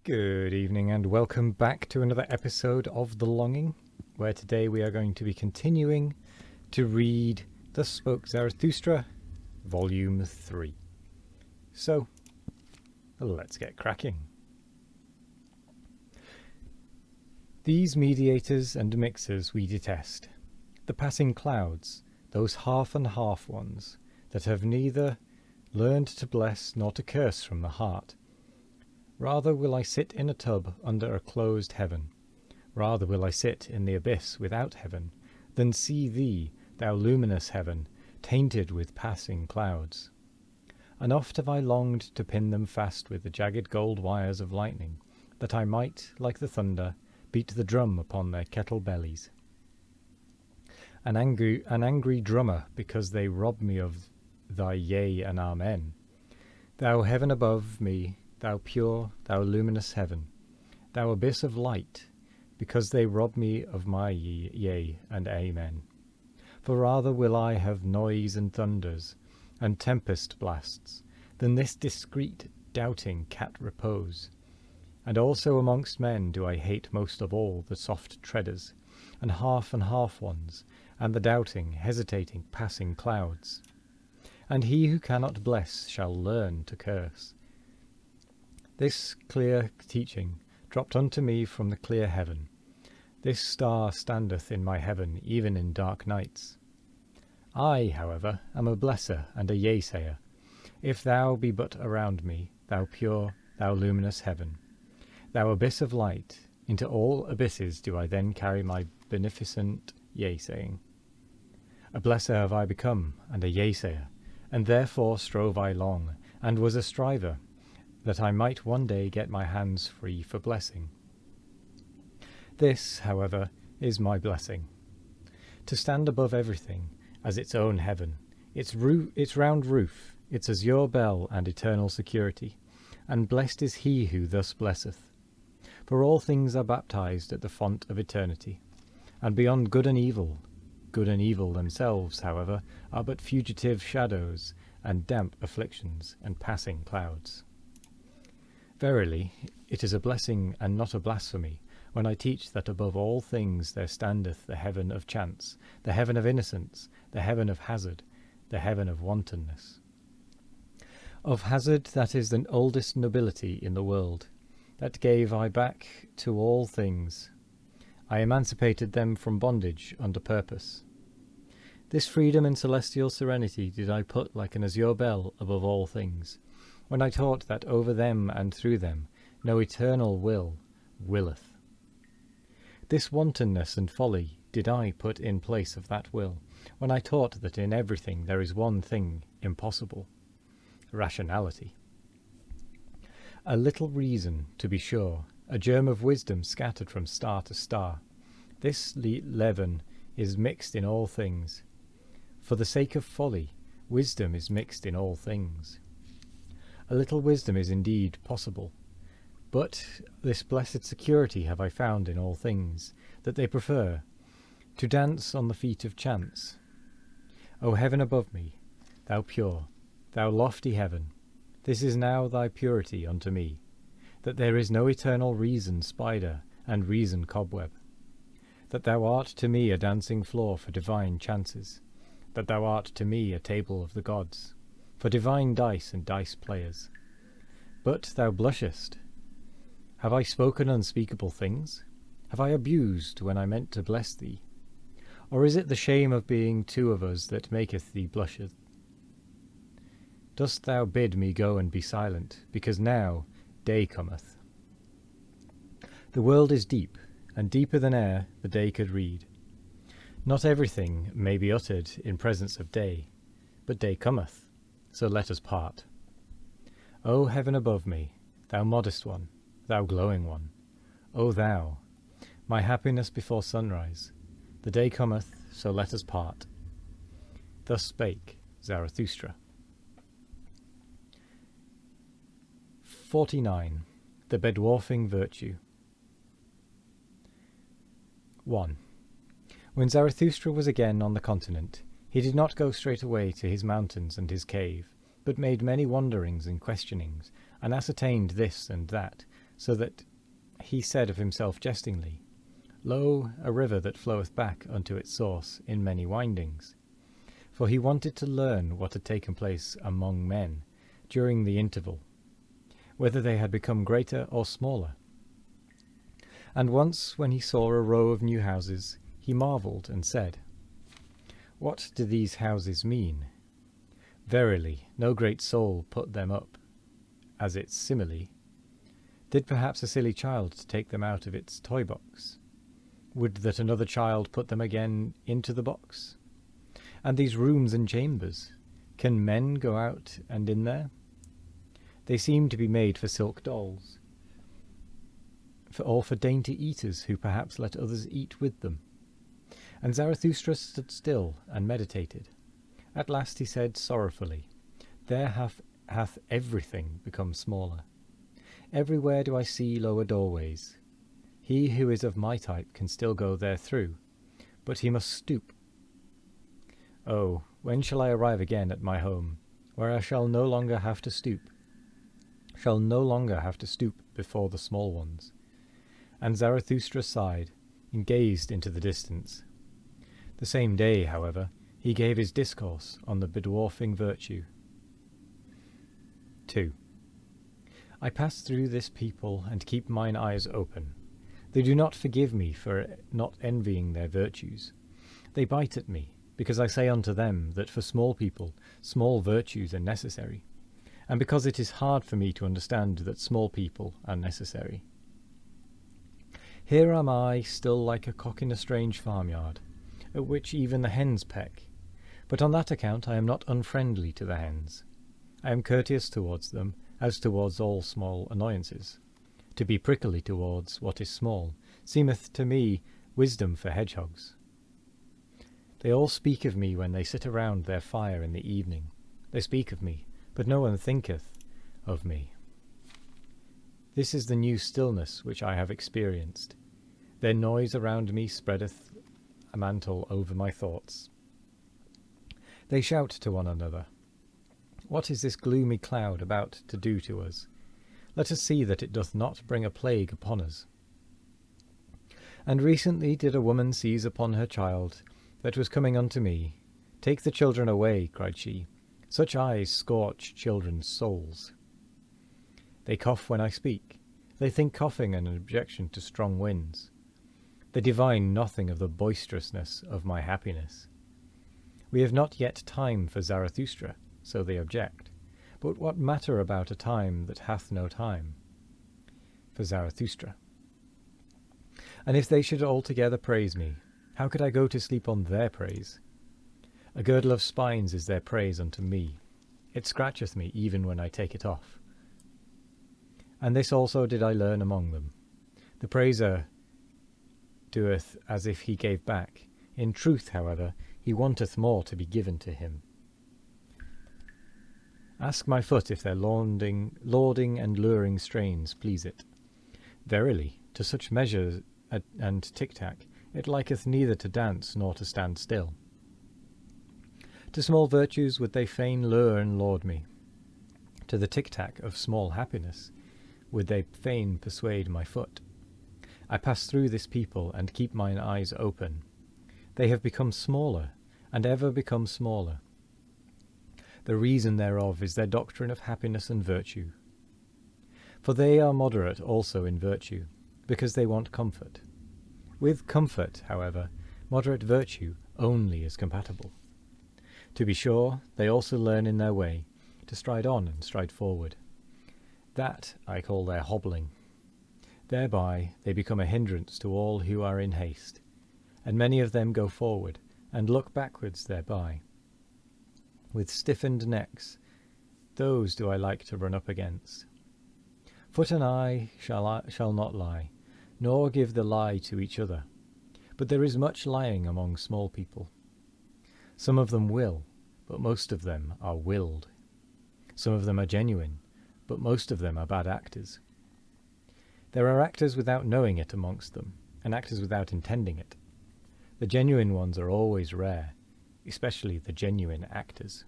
Good evening and welcome back to another episode of The Longing, where today we are going to be continuing to read Thus Spoke Zarathustra, Volume 3. So, let's get cracking. These mediators and mixers we detest, the passing clouds, those half and half ones, that have neither learned to bless nor to curse from the heart. Rather will I sit in a tub under a closed heaven, rather will I sit in the abyss without heaven, than see thee, thou luminous heaven, tainted with passing clouds. And oft have I longed to pin them fast with the jagged gold wires of lightning, that I might, like the thunder, beat the drum upon their kettle bellies. An angry drummer, because they rob me of thy yea and amen. Thou heaven above me, thou pure, thou luminous heaven, thou abyss of light, because they rob me of my yea and amen. For rather will I have noise and thunders, and tempest blasts, than this discreet, doubting cat repose. And also amongst men do I hate most of all the soft treaders, and half ones, and the doubting, hesitating, passing clouds. And he who cannot bless shall learn to curse. This clear teaching dropped unto me from the clear heaven. This star standeth in my heaven even in dark nights. I, however, am a blesser and a yea-sayer, if thou be but around me, thou pure, thou luminous heaven. Thou abyss of light, into all abysses do I then carry my beneficent yea-saying. A blesser have I become, and a yea-sayer, and therefore strove I long, and was a striver, that I might one day get my hands free for blessing. This, however, is my blessing, to stand above everything as its own heaven, its round roof, its azure bell and eternal security, and blessed is he who thus blesseth. For all things are baptized at the font of eternity, and beyond good and evil themselves, however, are but fugitive shadows, and damp afflictions, and passing clouds. Verily, it is a blessing and not a blasphemy, when I teach that above all things there standeth the heaven of chance, the heaven of innocence, the heaven of hazard, the heaven of wantonness. Of hazard that is the oldest nobility in the world, that gave I back to all things. I emancipated them from bondage under purpose. This freedom and celestial serenity did I put like an azure bell above all things, when I taught that over them and through them no eternal will willeth. This wantonness and folly did I put in place of that will, when I taught that in everything there is one thing impossible, rationality. A little reason, to be sure, a germ of wisdom scattered from star to star. This leaven is mixed in all things. For the sake of folly, wisdom is mixed in all things. A little wisdom is indeed possible, but this blessed security have I found in all things, that they prefer to dance on the feet of chance. O heaven above me, thou pure, thou lofty heaven, this is now thy purity unto me, that there is no eternal reason spider and reason cobweb, that thou art to me a dancing floor for divine chances, that thou art to me a table of the gods, for divine dice and dice players. But thou blushest. Have I spoken unspeakable things? Have I abused when I meant to bless thee? Or is it the shame of being two of us that maketh thee blusheth? Dost thou bid me go and be silent, because now day cometh? The world is deep, and deeper than e'er the day could read. Not everything may be uttered in presence of day, but day cometh. So let us part. O heaven above me, thou modest one, thou glowing one, O thou, my happiness before sunrise, the day cometh, so let us part. Thus spake Zarathustra. 49. The Bedwarfing Virtue. 1. When Zarathustra was again on the continent, he did not go straight away to his mountains and his cave, but made many wanderings and questionings, and ascertained this and that, so that he said of himself jestingly, Lo, a river that floweth back unto its source in many windings. For he wanted to learn what had taken place among men during the interval, whether they had become greater or smaller. And once when he saw a row of new houses, he marvelled and said, What do these houses mean? Verily, no great soul put them up, as its simile. Did perhaps a silly child take them out of its toy box? Would that another child put them again into the box? And these rooms and chambers, can men go out and in there? They seem to be made for silk dolls, for dainty eaters who perhaps let others eat with them. And Zarathustra stood still and meditated. At last he said sorrowfully, There hath everything become smaller. Everywhere do I see lower doorways. He who is of my type can still go there through, but he must stoop. Oh, when shall I arrive again at my home, where I shall no longer have to stoop before the small ones? And Zarathustra sighed, and gazed into the distance. The same day, however, he gave his discourse on the bedwarfing virtue. 2. I pass through this people, and keep mine eyes open. They do not forgive me for not envying their virtues. They bite at me, because I say unto them that for small people small virtues are necessary, and because it is hard for me to understand that small people are necessary. Here am I still like a cock in a strange farmyard, at which even the hens peck, but on that account I am not unfriendly to the hens. I am courteous towards them, as towards all small annoyances. To be prickly towards what is small seemeth to me wisdom for hedgehogs. They all speak of me when they sit around their fire in the evening. They speak of me, but no one thinketh of me. This is the new stillness which I have experienced. Their noise around me spreadeth a mantle over my thoughts. They shout to one another, What is this gloomy cloud about to do to us? Let us see that it doth not bring a plague upon us. And recently did a woman seize upon her child that was coming unto me. Take the children away, cried she. Such eyes scorch children's souls. They cough when I speak. They think coughing an objection to strong winds. They divine nothing of the boisterousness of my happiness. We have not yet time for Zarathustra, so they object. But what matter about a time that hath no time? For Zarathustra. And if they should altogether praise me, how could I go to sleep on their praise? A girdle of spines is their praise unto me. It scratcheth me even when I take it off. And this also did I learn among them. The praiser doeth as if he gave back. In truth, however, he wanteth more to be given to him. Ask my foot if their lauding and luring strains please it. Verily, to such measure and tic-tac, it liketh neither to dance nor to stand still. To small virtues would they fain lure and laud me. To the tic-tac of small happiness would they fain persuade my foot. I pass through this people, and keep mine eyes open. They have become smaller, and ever become smaller. The reason thereof is their doctrine of happiness and virtue. For they are moderate also in virtue, because they want comfort. With comfort, however, moderate virtue only is compatible. To be sure, they also learn in their way to stride on and stride forward. That I call their hobbling. Thereby they become a hindrance to all who are in haste, and many of them go forward, and look backwards thereby. With stiffened necks, those do I like to run up against. Foot and eye shall not lie, nor give the lie to each other. But there is much lying among small people. Some of them will, but most of them are willed. Some of them are genuine, but most of them are bad actors. There are actors without knowing it amongst them, and actors without intending it. The genuine ones are always rare, especially the genuine actors.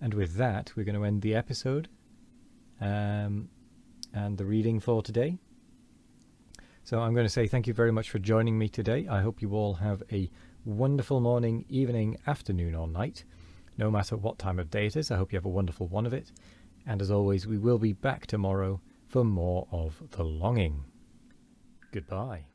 And with that, we're going to end the episode. And and the reading for today. So I'm going to say thank you very much for joining me today. I hope you all have a wonderful morning, evening, afternoon or night. No matter what time of day it is, I hope you have a wonderful one of it. And as always, we will be back tomorrow for more of The Longing. Goodbye.